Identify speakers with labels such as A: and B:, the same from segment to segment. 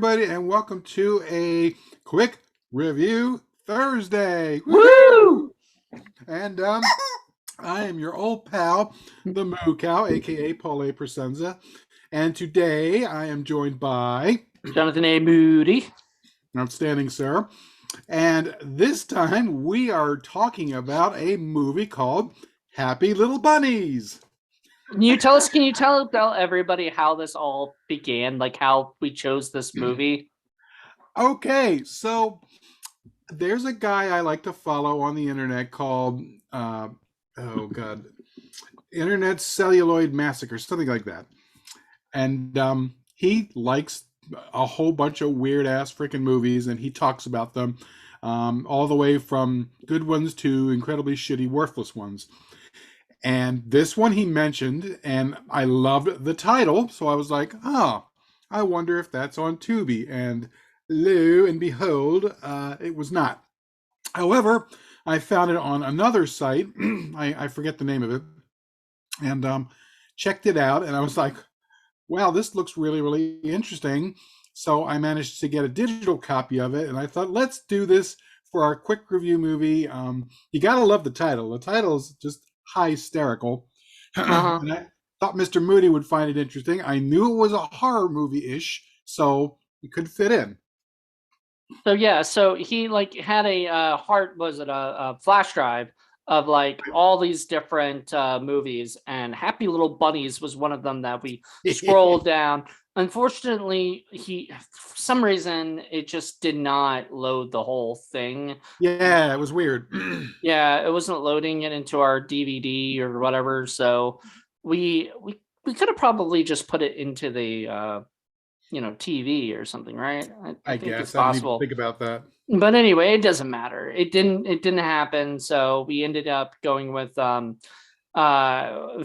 A: everybody, and welcome to a quick review Thursday.
B: Woo!
A: And I am your old pal, the Moo Cow, aka Paul A Presenza, and today I am joined by
B: Jonathan A. Moody.
A: outstanding sir, and this time we are talking about a movie called Happy Little Bunnies.
B: Can you tell everybody how this all began? Like how we chose this movie?
A: Okay, so there's a guy I like to follow on the internet called oh god, Internet Celluloid Massacre, something like that. And he likes a whole bunch of weird ass freaking movies, and he talks about them, all the way from good ones to incredibly shitty, worthless ones. And this one he mentioned, and I loved the title, so I was like, oh, I wonder if that's on Tubi. And lo and behold, it was not. However, I found it on another site. I forget the name of it, and checked it out, and I was like, wow, this looks really, really interesting. So I managed to get a digital copy of it, and I thought, let's do this for our quick review movie. You gotta love the title. The title is just hysterical.
B: Uh-huh.
A: And I thought Mr. Moody would find it interesting. I knew it was a horror movie-ish, so it could fit in.
B: So he like had a a flash drive of like all these different movies, and Happy Little Bunnies was one of them that we scrolled down. Unfortunately, for some reason it just did not load the whole thing.
A: Yeah, it was weird.
B: Yeah, it wasn't loading it into our DVD or whatever. So we could have probably just put it into the TV or something, right? I
A: I
B: think it's
A: guess I didn't even
B: possible.
A: think about that.
B: But anyway, it doesn't matter. It didn't happen. So we ended up going with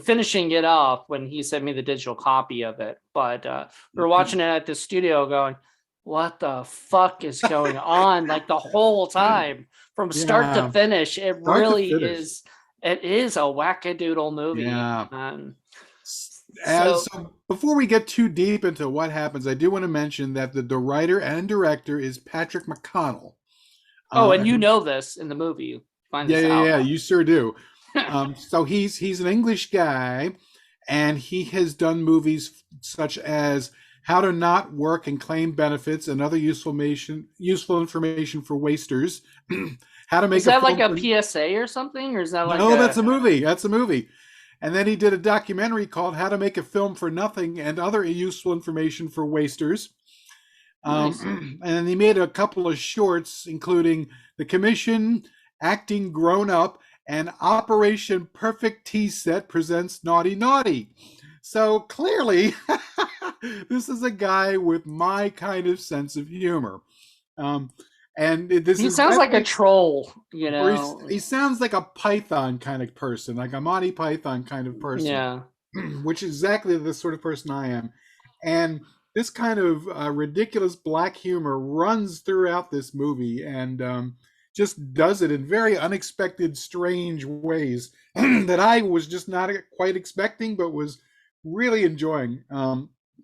B: finishing it off when he sent me the digital copy of it. But we were watching it at the studio going, what the fuck is going on? Like the whole time from start to
A: Yeah,
B: finish. It
A: start to
B: really
A: finish.
B: is. It is a wackadoodle movie.
A: Yeah. As
B: So,
A: so before we get too deep into what happens, I do want to mention that the writer and director is Patrick McConnell.
B: oh, and you
A: And
B: know this in the movie. You find
A: yeah,
B: this
A: yeah,
B: out.
A: yeah, you sure do. So he's an English guy, and he has done movies such as How to Not Work and Claim Benefits and Other Useful Information for Wasters. How to
B: Is
A: Make a
B: that like
A: Film
B: a
A: for
B: PSA or something? Or is that like
A: No, that's
B: a
A: a movie. That's a movie. And then he did a documentary called How to Make a Film for Nothing and Other Useful Information for Wasters.
B: nice?
A: And then he made a couple of shorts, including The Commission, Acting Grown Up, and Operation Perfect Tea Set Presents Naughty Naughty. So clearly, this is a guy with my kind of sense of humor. Um, and this
B: He
A: is
B: sounds like a
A: definitely
B: troll,
A: where he sounds like a Python kind of person, like a Monty Python kind of person,
B: Yeah.
A: which is exactly the sort of person I am. And this kind of ridiculous black humor runs throughout this movie, and just does it in very unexpected, strange ways that I was just not quite expecting, but was really enjoying,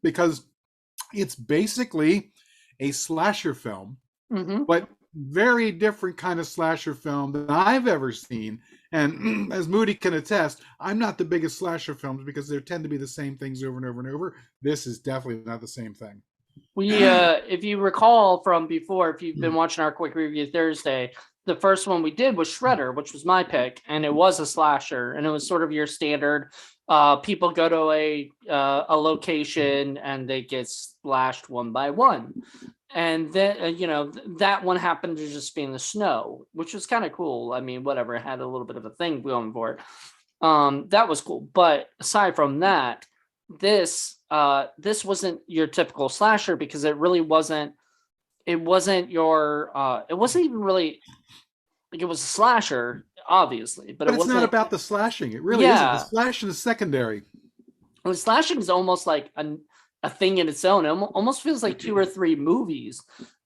A: because it's basically a slasher film,
B: Hmm.
A: but very different kind of slasher film than I've ever seen. And as Moody can attest, I'm not the biggest slasher films because they tend to be the same things over and over and over. This is definitely not the same thing.
B: If you recall from before, if you've been watching our quick review Thursday, the first one we did was Shredder, which was my pick, and it was a slasher, and it was sort of your standard. People go to a location and they get splashed one by one, and then that one happened to just be in the snow, which was kind of cool. I mean, whatever, it had a little bit of a thing going for it. That was cool, but aside from that, this wasn't your typical slasher because it really wasn't. It wasn't your. It wasn't even really like it was a slasher, obviously, but
A: But
B: it
A: it's not
B: wasn't.
A: about the slashing. It really isn't. The
B: Yeah,
A: slashing is secondary.
B: slashing is almost like a thing in its own. It almost feels like two or three movies,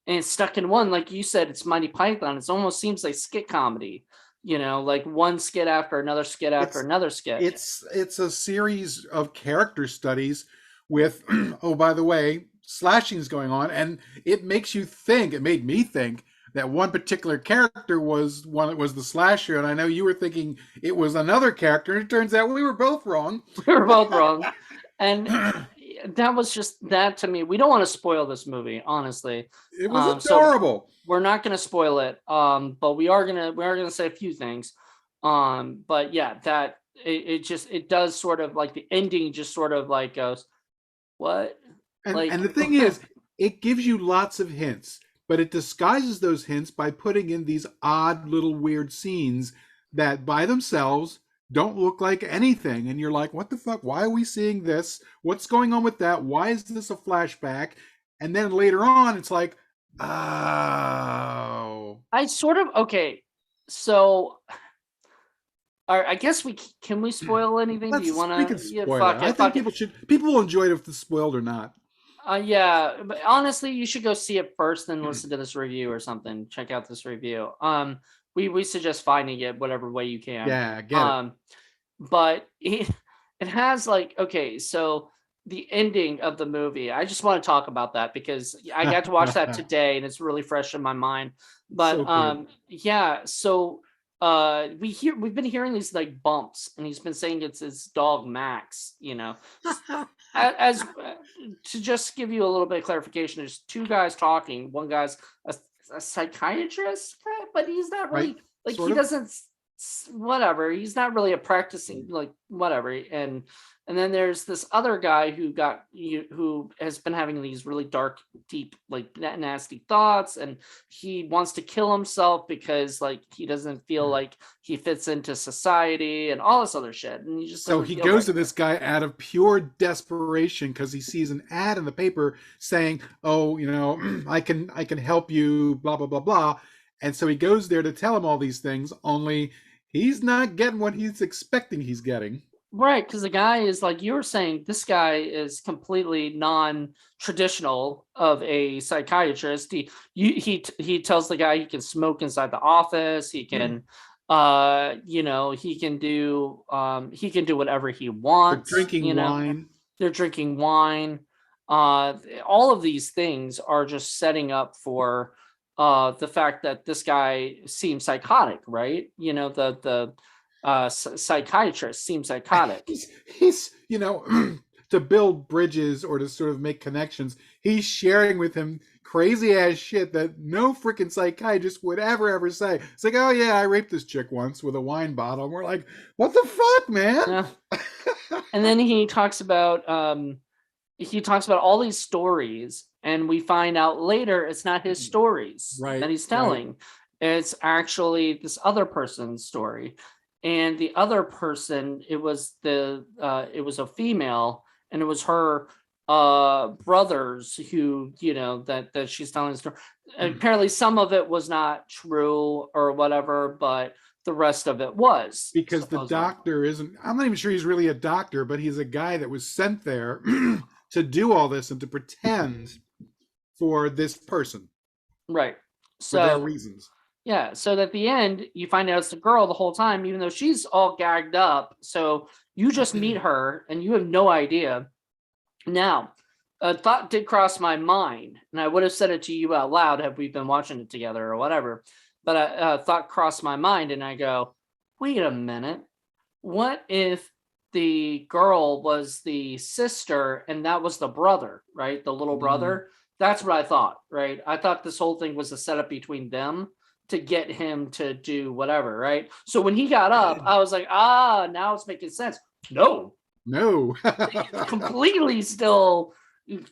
B: and it's stuck in one. Like you said, it's Monty Python. It almost seems like skit comedy. Like one skit after another skit after
A: It's
B: another skit.
A: it's a series of character studies with oh, by the way, slashings going on, and it makes you think. It made me think that one particular character was one that was the slasher, and I know you were thinking it was another character, and it turns out we were both wrong.
B: We were both wrong. And that was just that to me. We don't want to spoil this movie, honestly.
A: It was
B: So
A: adorable.
B: we're not going to spoil it. But we are gonna say a few things. But yeah, that it does sort of like the ending just sort of like goes, what? Like
A: And the thing is, it gives you lots of hints, but it disguises those hints by putting in these odd little weird scenes that by themselves don't look like anything. And you're like, what the fuck? Why are we seeing this? What's going on with that? Why is this a flashback? And then later on, it's like, oh.
B: I sort of okay. So I guess can we spoil anything? Do you want
A: We can
B: to? Yeah,
A: spoil
B: fuck
A: it. I
B: it,
A: think
B: fuck it.
A: people will enjoy it if it's spoiled or not.
B: Yeah, but honestly, you should go see it first, then listen to this review or something. Check out this review. We suggest finding it whatever way you can.
A: Yeah, get it.
B: But it has like okay, so the ending of the movie. I just want to talk about that because I got to watch that today and it's really fresh in my mind. But
A: So good.
B: yeah, so we've been hearing these like bumps, and he's been saying it's his dog Max. As to just give you a little bit of clarification, there's two guys talking. One guy's a psychiatrist, but he's not really
A: Right?
B: like
A: Sort
B: he
A: of.
B: doesn't whatever. He's not really a practicing like whatever. And then there's this other guy who has been having these really dark, deep, like nasty thoughts, and he wants to kill himself because like he doesn't feel like he fits into society and all this other shit. And he just
A: So
B: doesn't
A: he
B: feel
A: goes
B: right.
A: to this guy out of pure desperation because he sees an ad in the paper saying, "Oh, I can help you." Blah blah blah blah. And so he goes there to tell him all these things. Only he's not getting what he's expecting he's getting.
B: Right, because the guy is like you were saying, this guy is completely non-traditional of a psychiatrist. He tells the guy he can smoke inside the office. He can, he can do whatever he
A: They're
B: wants.
A: drinking wine.
B: They're drinking wine. All of these things are just setting up for the fact that this guy seems psychotic, right? The psychiatrist seems psychotic.
A: He's to build bridges or to sort of make connections, he's sharing with him crazy ass shit that no freaking psychiatrist would ever say. It's like, oh yeah, I raped this chick once with a wine bottle. And we're like, what the fuck, man?
B: Yeah. And then he talks about all these stories, and we find out later it's not his stories
A: Right,
B: that he's telling. It's actually this other person's story. And the other person, it was a female, and it was her brothers who that she's telling the story. Apparently some of it was not true or whatever, but the rest of it was,
A: because the
B: supposedly.
A: doctor isn't, I'm not even sure he's really a doctor, but he's a guy that was sent there to do all this and to pretend for this person
B: Right.
A: for their
B: So
A: reasons.
B: yeah, so at the end, you find out it's the girl the whole time, even though she's all gagged up. So you just meet her and you have no idea. Now, a thought did cross my mind, and I would have said it to you out loud had we been watching it together or whatever. But a thought crossed my mind, and I go, wait a minute. What if the girl was the sister and that was the brother, right? The little brother? That's what I thought, right? I thought this whole thing was a setup between them to get him to do whatever, right? So when he got up, I was like, now it's making sense. No, completely still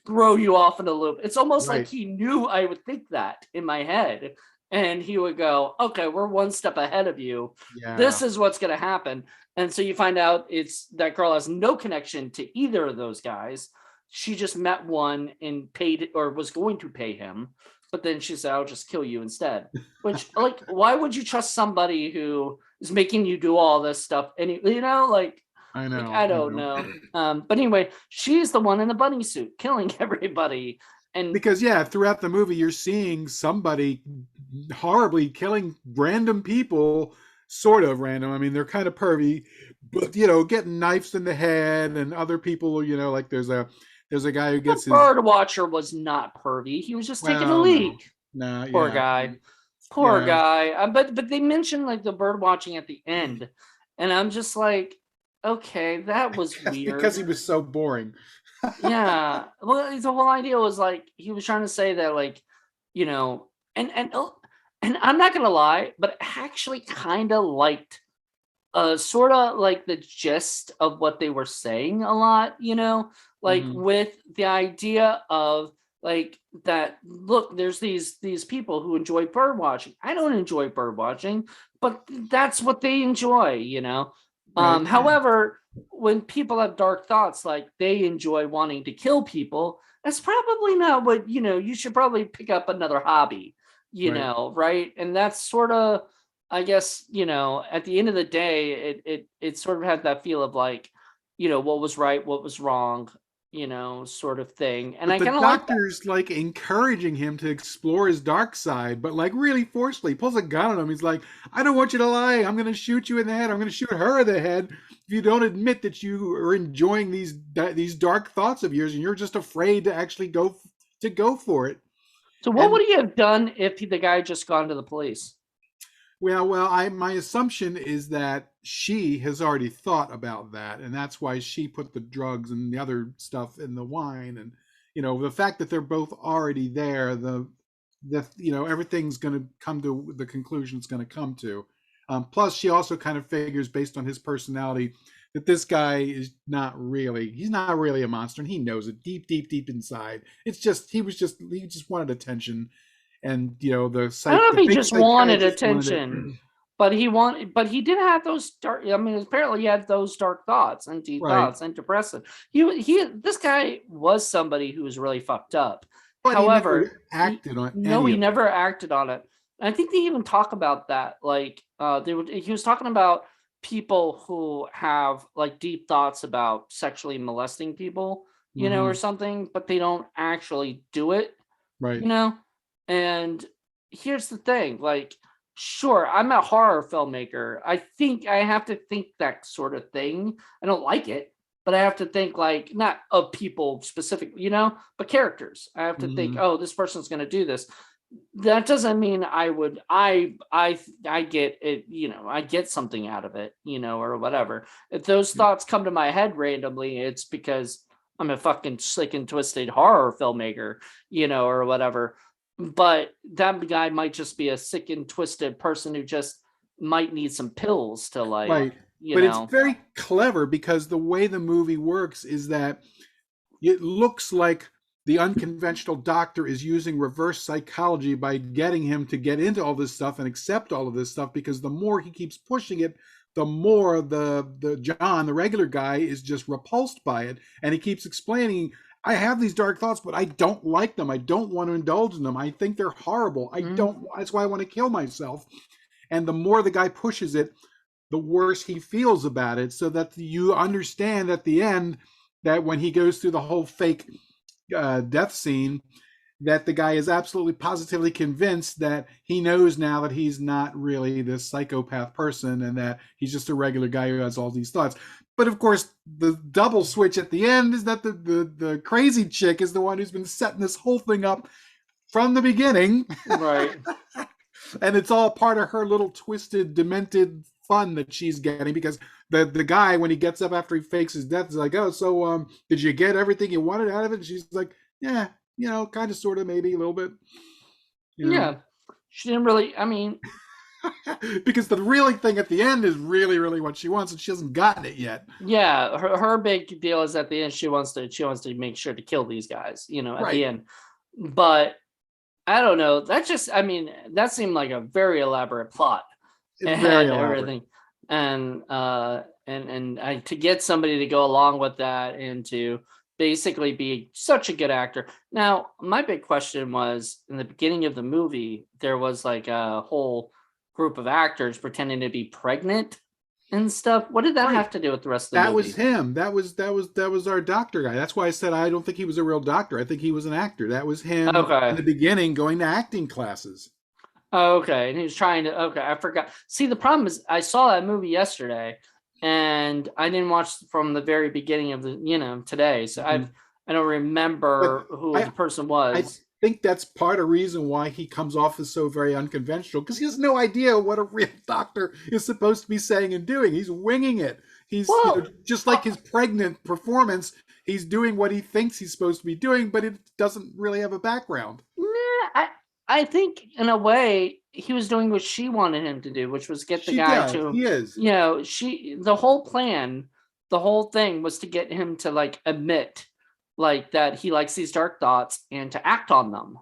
B: throw you off in a loop. It's almost like he knew I would think that in my head, and he would go, okay, we're one step ahead of you.
A: Yeah.
B: This is what's going to happen. And so you find out it's that girl has no connection to either of those guys. She just met one and paid, or was going to pay him, but then she said, I'll just kill you instead. Which, like, why would you trust somebody who is making you do all this stuff? And
A: I know.
B: I don't know. But anyway, she's the one in the bunny suit killing everybody. And
A: because throughout the movie you're seeing somebody horribly killing random people, sort of random. I mean, they're kind of pervy, but getting knives in the head, and other people, like there's There's a guy who
B: The
A: gets his
B: bird watcher was not pervy. He was just taking a
A: well, no,
B: leak.
A: no,
B: Poor
A: yeah,
B: guy. Poor
A: yeah,
B: guy. But they mentioned like the bird watching at the end, and I'm just like, okay, that was
A: that's because he
B: weird.
A: was so boring.
B: Yeah. Well, the whole idea was like he was trying to say that like, you know, and I'm not gonna lie, but I actually kind of liked sort of like the gist of what they were saying a lot, like
A: Hmm.
B: with the idea of like that look, there's these people who enjoy bird watching. I don't enjoy bird watching, but that's what they enjoy,
A: Right.
B: however, when people have dark thoughts like they enjoy wanting to kill people, that's probably not what, you should probably pick up another hobby,
A: Right.
B: right? And that's sort of, I guess, at the end of the day, it sort of had that feel of like, what was right, what was wrong, sort of thing. And
A: But
B: I
A: the
B: kind of like that.
A: doctor's like encouraging him to explore his dark side, but like really forcefully. He pulls a gun on him. He's like, I don't want you to lie. I'm going to shoot you in the head. I'm going to shoot her in the head if you don't admit that you are enjoying these dark thoughts of yours and you're just afraid to actually go for it.
B: So what
A: And
B: would he have done if the guy had just gone to the police?
A: well, my assumption is that she has already thought about that, and that's why she put the drugs and the other stuff in the wine, and the fact that they're both already there, everything's going to come to the conclusion it's going to come to. Plus, she also kind of figures, based on his personality, that this guy is he's not really a monster, and he knows it deep, deep, deep inside. It's just he just wanted attention, and
B: I don't know
A: the
B: if he
A: fake
B: just wanted
A: psychiatrist wanted it.
B: attention, but he did have those dark. I mean, apparently he had those dark thoughts and deep
A: Right.
B: thoughts and depressive. This guy was somebody who was really fucked up.
A: But he
B: However,
A: never acted on
B: no,
A: any
B: he
A: of it.
B: never acted on it. And I think they even talk about that. Like, he was talking about people who have like deep thoughts about sexually molesting people, or
A: Hmm.
B: something, but they don't actually do it,
A: Right.
B: you know? And here's the thing, like, sure, I'm a horror filmmaker. I think I have to think that sort of thing. I don't like it, but I have to think like not of people specifically, but characters. I have to think,
A: Hmm.
B: oh, this person's going to do this. That doesn't mean I would I get it, I get something out of it, or whatever. If those thoughts come to my head randomly, it's because I'm a fucking sick and twisted horror filmmaker, or whatever. But that guy might just be a sick and twisted person who just might need some pills to like,
A: Right. But it's very clever because the way the movie works is that it looks like the unconventional doctor is using reverse psychology by getting him to get into all this stuff and accept all of this stuff, because the more he keeps pushing it, the more the John, the regular guy, is just repulsed by it. And he keeps explaining, I have these dark thoughts, but I don't like them. I don't want to indulge in them. I think they're horrible. I don't, that's why I want to kill myself. And the more the guy pushes it, the worse he feels about it, so that you understand at the end that when he goes through the whole fake death scene, that the guy is absolutely positively convinced that he knows now that he's not really this psychopath person and that he's just a regular guy who has all these thoughts. But of course, the double switch at the end is that the crazy chick is the one who's been setting this whole thing up from the beginning.
B: right.
A: And it's all part of her little twisted, demented fun that she's getting, because the guy, when he gets up after he fakes his death, is like, oh, so did you get everything you wanted out of it? And she's like, yeah, kind of, sort of, maybe a little bit, you know.
B: Yeah. She didn't really, I mean,
A: Because the really thing at the end is really, really what she wants, and she hasn't gotten it yet.
B: yeah, her big deal is at the end she wants to make sure to kill these guys, at the
A: Right.
B: end. But I don't know. That just, I mean, that seemed like a very elaborate plot
A: It's very
B: and
A: elaborate.
B: everything. And to get somebody to go along with that and to basically be such a good actor. Now, my big question was, in the beginning of the movie, there was like a whole group of actors pretending to be pregnant and stuff. What did that
A: Right.
B: have to do with the rest of the
A: That was
B: movie?
A: him. That was our doctor guy. That's why I said I don't think he was a real doctor. I think he was an actor. That was him in
B: Okay.
A: the beginning going to acting classes.
B: Okay, and he was trying to. Okay, I forgot. See, the problem is, I saw that movie yesterday, and I didn't watch from the very beginning of the, today. So
A: Mhm.
B: I don't
A: But
B: remember who
A: I
B: the person
A: I
B: was.
A: think that's part of the reason why he comes off as so very unconventional, because he has no idea what a real doctor is supposed to be saying and doing. He's winging it. He's,
B: Well,
A: just
B: uh,
A: like his pregnant performance, he's doing what he thinks he's supposed to be doing, but it doesn't really have a background.
B: nah, I think in a way he was doing what she wanted him to do, which was get the
A: She
B: guy
A: does.
B: to,
A: He is.
B: the whole plan, the whole thing was to get him to like admit like that he likes these dark thoughts and to act on them.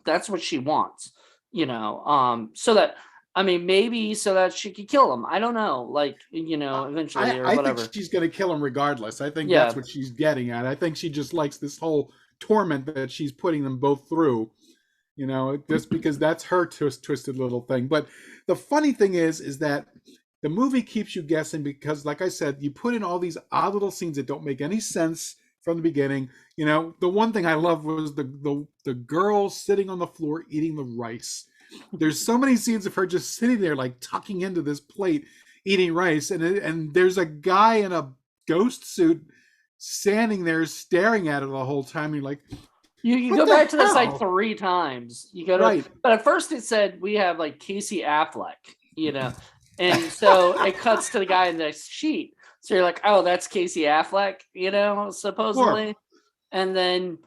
B: That's what she wants, so that I mean maybe so that she could kill him. I don't know, like, eventually or
A: I think
B: whatever.
A: she's going to kill him regardless. I think that's
B: Yeah.
A: what she's getting at. I think she just likes this whole torment that she's putting them both through. Just because that's her twisted little thing. But the funny thing is that the movie keeps you guessing because, like I said, you put in all these odd little scenes that don't make any sense from the beginning. The one thing I love was the girl sitting on the floor eating the rice. There's so many scenes of her just sitting there, like tucking into this plate, eating rice, and there's a guy in a ghost suit standing there staring at her the whole time. You're like,
B: You
A: what
B: go
A: the
B: back to the site
A: hell?
B: 3 times. You go to,
A: Right.
B: but at first it said we have like Casey Affleck, and so it cuts to the guy in the sheet. So you're like, oh, that's Casey Affleck,
A: Sure.
B: supposedly. And then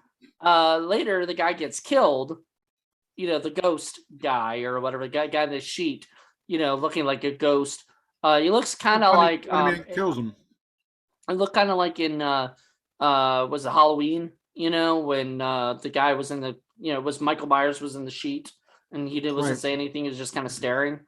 B: later the guy gets killed, the ghost guy or whatever, the guy in the sheet, looking like a ghost. He looks kind of
A: Funny,
B: like
A: funny man kills him.
B: it looked kind of like in was it Halloween, when the guy was in the, was Michael Myers was in the sheet and wasn't
A: Right.
B: saying anything, he was just kind of staring.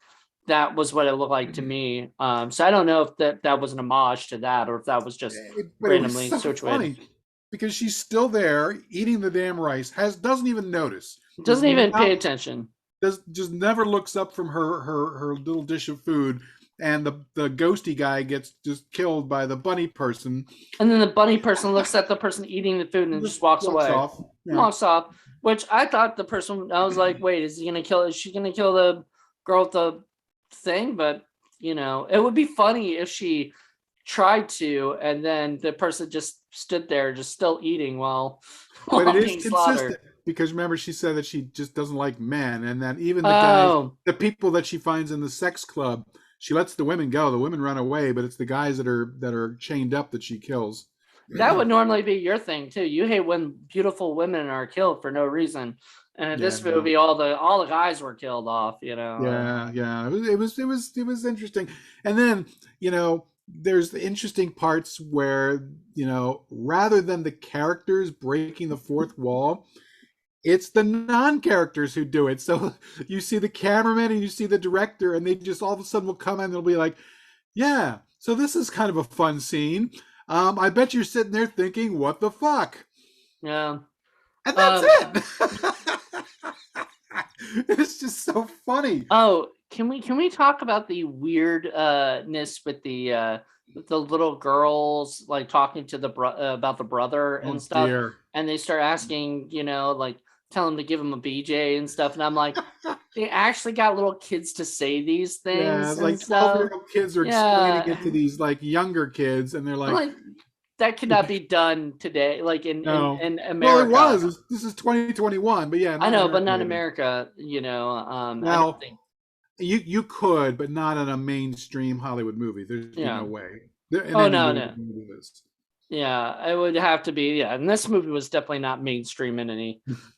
B: That was what it looked like to me. So I don't know if that was an homage to that or if that was just
A: But it was
B: randomly
A: so
B: situated.
A: funny because she's still there eating the damn rice, doesn't even notice. Does
B: Doesn't even pay
A: not
B: attention.
A: does just never looks up from her little dish of food, and the ghosty guy gets just killed by the bunny person.
B: And then the bunny person looks at the person eating the food and just walks
A: Walks
B: away.
A: off. Yeah.
B: Walks off. Which I thought the person, I was like, wait, is she gonna kill the girl with the thing? But it would be funny if she tried to, and then the person just stood there, just still eating while
A: But it is
B: being slaughtered.
A: consistent because remember she said that she just doesn't like men, and that even
B: Oh,
A: the people that she finds in the sex club, she lets the women go. The women run away, but it's the guys that are chained up that she kills.
B: that would normally be your thing too. You hate when beautiful women are killed for no reason. And in this
A: Yeah.
B: movie, all the guys were killed off.
A: Yeah. It was interesting. And then, there's the interesting parts where, rather than the characters breaking the fourth wall, it's the non-characters who do it. So you see the cameraman and you see the director, and they just all of a sudden will come in and they'll be like, yeah, so this is kind of a fun scene. I bet you're sitting there thinking, what the fuck?
B: Yeah.
A: And that's it. It's just so funny.
B: Oh, can we talk about the weirdness with the little girls like talking to about the brother and stuff,
A: Dear.
B: and they start asking, like tell him to give him a BJ and stuff, and I'm like, they actually got little kids to say these
A: Yeah,
B: things and
A: like
B: stuff.
A: 12-year-old kids are explaining
B: Yeah,
A: it to these like younger kids, and they're
B: I'm
A: like,
B: like, that could not be done today, like
A: no.
B: in
A: Well, it
B: America.
A: was. This is 2021, but yeah,
B: I
A: not in
B: know, but
A: America,
B: not in
A: maybe.
B: America. I don't
A: Well,
B: think.
A: you could, but not in a mainstream Hollywood movie. There's be
B: Yeah.
A: no way. In
B: Oh
A: any
B: no,
A: movie
B: no.
A: you do this.
B: Yeah, it would have to be. Yeah, and this movie was definitely not mainstream in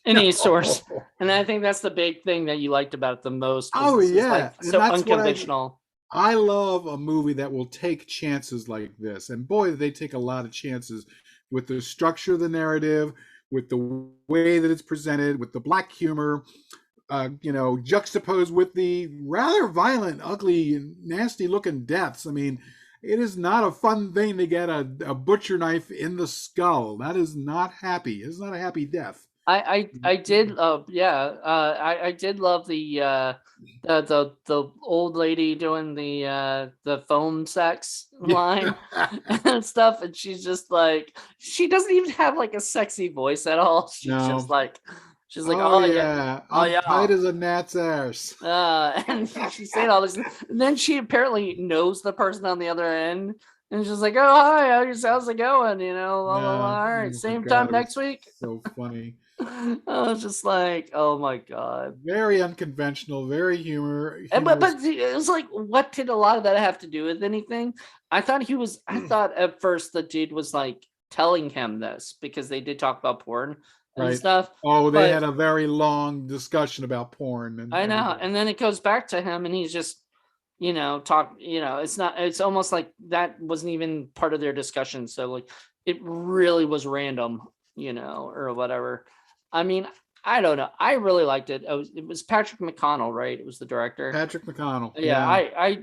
B: any source.
A: No.
B: And I think that's the big thing that you liked about it the most was
A: Oh
B: this is like
A: yeah, and
B: so
A: that's what
B: unconventional.
A: I love a movie that will take chances like this. And boy, they take a lot of chances with the structure of the narrative, with the way that it's presented, with the black humor, juxtaposed with the rather violent, ugly, and nasty looking deaths. I mean, it is not a fun thing to get a butcher knife in the skull. That is not happy. It's not a happy death.
B: I did I did love the old lady doing the phone sex line and stuff, and she's just like, she doesn't even have like a sexy voice at all. She's just
A: No.
B: like, she's like,
A: Oh
B: oh yeah,
A: yeah,
B: oh
A: I'm
B: yeah.
A: tight as a gnat's arse.
B: And she's saying all this, and then she apparently knows the person on the other end, And she's like, "Oh, hi, how's it going?" You know, la la
A: Yeah.
B: la. All right,
A: Oh my
B: same time
A: God, it
B: next
A: was
B: week.
A: so funny.
B: I was just like, "Oh my god."
A: Very unconventional, very
B: But
A: humorous.
B: it was like, what did a lot of that have to do with anything? I thought he was. I thought at first the dude was like telling him this because they did talk about porn and
A: Right.
B: stuff.
A: Oh, they
B: But
A: had a very long discussion about porn and
B: I know,
A: everything.
B: and then it goes back to him, and he's just, talk. It's not. It's almost like that wasn't even part of their discussion. So like, it really was random, or whatever. I mean, I don't know. I really liked it. It was Patrick McConnell, right? It was the director.
A: Patrick McConnell.
B: Yeah,
A: Yeah.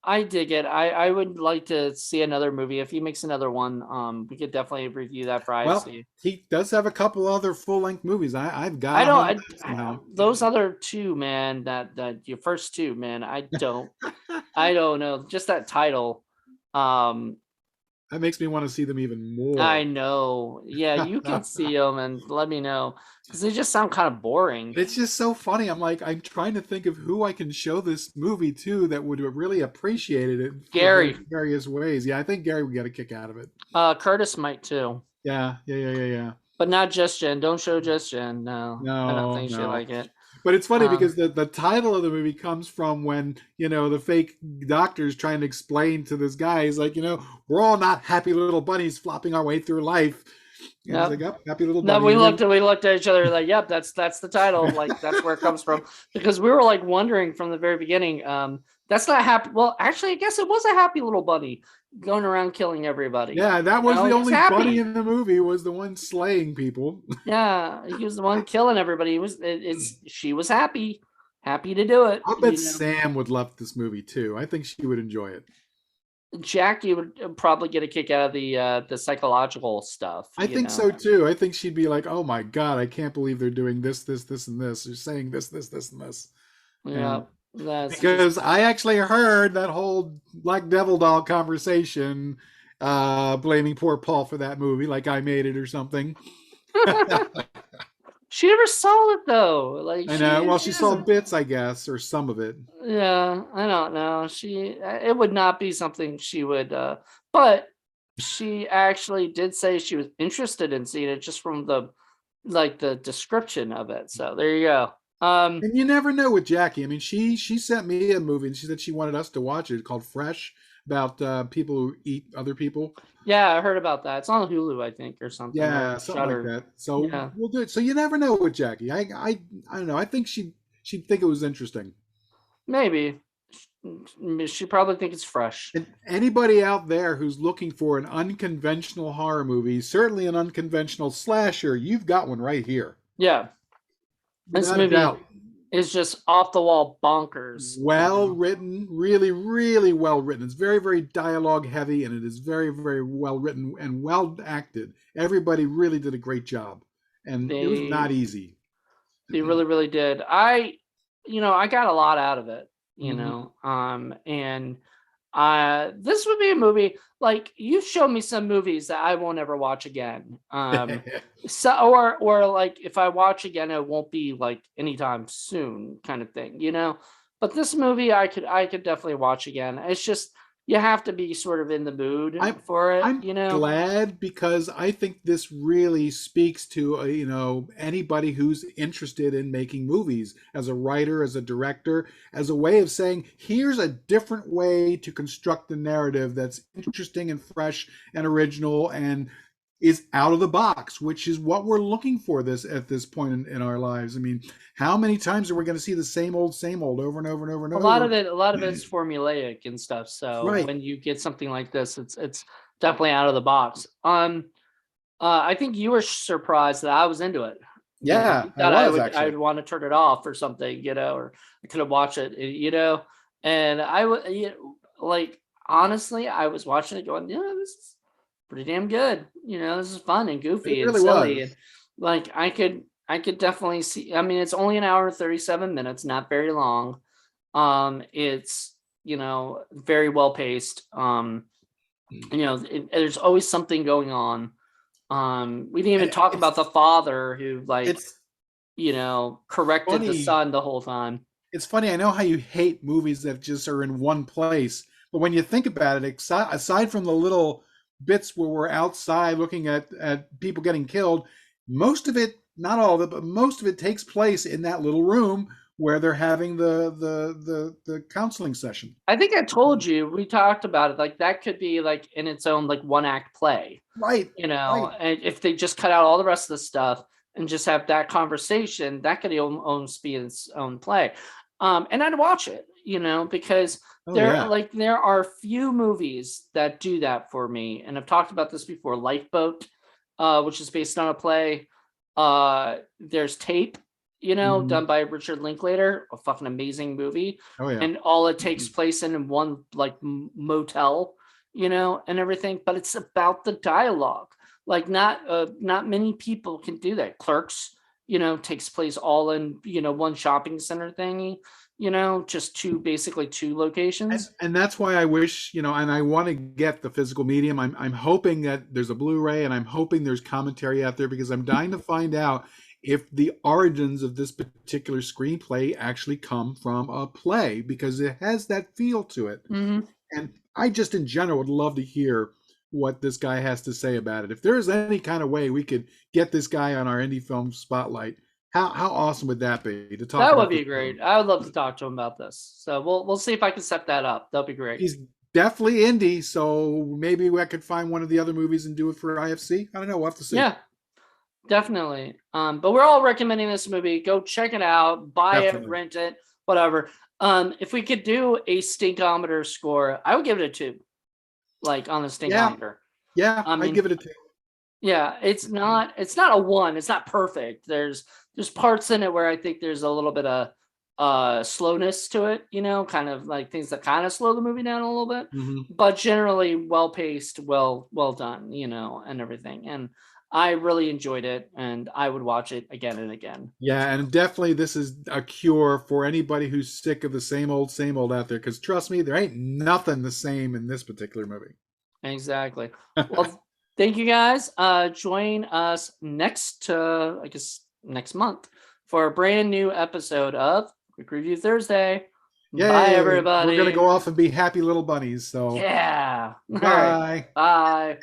B: I dig it. I would like to see another movie. If he makes another one, we could definitely review that for
A: Well,
B: IFC.
A: he does have a couple other full-length movies. I've got
B: I
A: to
B: don't
A: hunt that somehow.
B: those other two, man, that your first two, man, I don't know. Just that title. Um
A: That makes me want to see them even
B: I
A: more.
B: know. Yeah, you can see them and let me know because they just sound kind of boring.
A: It's just so funny. I'm like, I'm trying to think of who I can show this movie to that would really appreciate it for
B: Gary,
A: various ways. Yeah, I think Gary would get a kick out of it.
B: Curtis might too.
A: Yeah, yeah, yeah, yeah, yeah.
B: But not just Jen. Don't show just Jen. No. I don't
A: No,
B: think she
A: no.
B: like it.
A: But it's funny
B: Um
A: because the title of the movie comes from when, the fake doctor's trying to explain to this guy, he's like, we're all not happy little bunnies flopping our way through life. And he's
B: Yep.
A: like, yep, happy little
B: No,
A: bunny.
B: we
A: And
B: looked
A: then,
B: at we looked at each other like, yep, that's the title. Like that's where it comes from. Because we were like wondering from the very beginning. That's not happy. Well, actually, I guess it was a happy little bunny going around killing everybody.
A: yeah, that was the
B: He was
A: only bunny
B: happy.
A: in the movie was the one slaying people.
B: Yeah, he was the one killing everybody. She was happy, happy to do it.
A: I bet Sam would love this movie too. I think she would enjoy it.
B: Jackie would probably get a kick out of the psychological stuff.
A: I think so too. I think she'd be like, "Oh my God, I can't believe they're doing this, this, this, and this. They're saying this, this, this, and this."
B: Yeah,
A: And
B: that's just
A: because I actually heard that whole Black Devil doll conversation, blaming poor Paul for that movie, like I made it or something.
B: she never saw it though. Like
A: And well,
B: she
A: she saw
B: doesn't.
A: bits, I guess, or some of it.
B: Yeah, I don't know. It would not be something she would but she actually did say she was interested in seeing it just from the description of it. So there you go.
A: And you never know with Jackie. I mean, she sent me a movie and she said she wanted us to watch it called Fresh about people who eat other people.
B: Yeah, I heard about that. It's on Hulu, I think, or something, or
A: Yeah, something like
B: Shutter.
A: that. So
B: Yeah,
A: we'll do it. So you never know with Jackie. I don't know. I think she'd think it was interesting.
B: maybe. She probably think it's fresh.
A: And anybody out there who's looking for an unconventional horror movie, certainly an unconventional slasher, you've got one right here.
B: Yeah, this
A: Without a
B: movie
A: doubt.
B: is just off the wall bonkers.
A: Well written, really, really well written. It's very, very dialogue heavy, and it is very, very well written and well acted. Everybody really did a great job, and it was not
B: They
A: easy.
B: they really really did. I got a lot out of it.
A: Mhm.
B: And this would be a movie like you've shown me some movies that I won't ever watch again. So or like if I watch again, it won't be like anytime soon, kind of thing. But this movie, I could definitely watch again. It's just you have to be sort of in the mood
A: I'm
B: for it.
A: I'm glad because I think this really speaks to anybody who's interested in making movies as a writer, as a director, as a way of saying here's a different way to construct the narrative that's interesting and fresh and original and is out of the box, which is what we're looking for this at this point in our lives. I mean, how many times are we going to see the same old over and over and over and over?
B: A lot of it's formulaic and stuff. So
A: Right.
B: when you get something like this, it's definitely out of the box. I think you were surprised that I was into it.
A: Yeah,
B: You
A: I
B: thought
A: was
B: I
A: actually.
B: would want to turn it off or something, or I could have watched it, and I would, like, honestly, I was watching it going, yeah, this is pretty damn good. This is fun and
A: It
B: goofy and
A: really
B: silly. And
A: was.
B: like, I could definitely see, I mean, it's only an hour and 37 minutes, not very long. It's, very well paced. There's always something going on. We didn't even talk about the father who
A: It's
B: corrected the
A: funny.
B: son the whole time.
A: It's funny. I know how you hate movies that just are in one place, But when you think about it, aside from the little bits where we're outside looking at people getting killed, most of it, not all of it, but most of it takes place in that little room where they're having the counseling session.
B: I think I told you, we talked about it. Like that could be like in its own like one act play,
A: Right, right.
B: and if they just cut out all the rest of the stuff and just have that conversation, that could almost be its own play. And I'd watch it, because
A: Oh yeah.
B: there are few movies that do that for me. And I've talked about this before. Lifeboat, which is based on a play. There's Tape,
A: Hmm.
B: done by Richard Linklater, a fucking amazing movie.
A: Oh yeah.
B: And all it takes place in one like motel, and everything, but it's about the dialogue. Like not many people can do that. Clerks, takes place all in, one shopping center thingy, just basically two locations.
A: And that's why I wish, and I want to get the physical medium. I'm hoping that there's a Blu-ray, and I'm hoping there's commentary out there, because I'm dying to find out if the origins of this particular screenplay actually come from a play, because it has that feel to it.
B: Mm-hmm.
A: And I just in general would love to hear what this guy has to say about it. If there is any kind of way we could get this guy on our indie film spotlight, how awesome would that be to talk
B: That would
A: about this
B: be great.
A: film?
B: I would love to talk to him about this. So we'll see if I can set that up. That'll be great.
A: He's definitely indie, so maybe I could find one of the other movies and do it for IFC. I don't know. We'll have to see.
B: Yeah, definitely. But we're all recommending this movie. Go check it out, buy it,
A: Definitely.
B: rent it, whatever. If we could do a stinkometer score, I would give it a 2, like on the
A: Yeah.
B: stinkometer.
A: Yeah.
B: I
A: I'd
B: mean,
A: give it a 2.
B: yeah, it's not a 1. It's not perfect. There's parts in it where I think there's a little bit of slowness to it, kind of like things that kind of slow the movie down a little bit,
A: Mm-hmm.
B: but generally well paced, well done, and everything. And I really enjoyed it, and I would watch it again and again.
A: Yeah, and definitely this is a cure for anybody who's sick of the same old out there. Because trust me, there ain't nothing the same in this particular movie.
B: Exactly. Well, thank you guys. Join us I guess next month for a brand new episode of Quick Review Thursday. Bye,
A: Yay! We're gonna
B: everybody.
A: go off and be happy little bunnies. So
B: Yeah. All right.
A: bye.
B: Bye.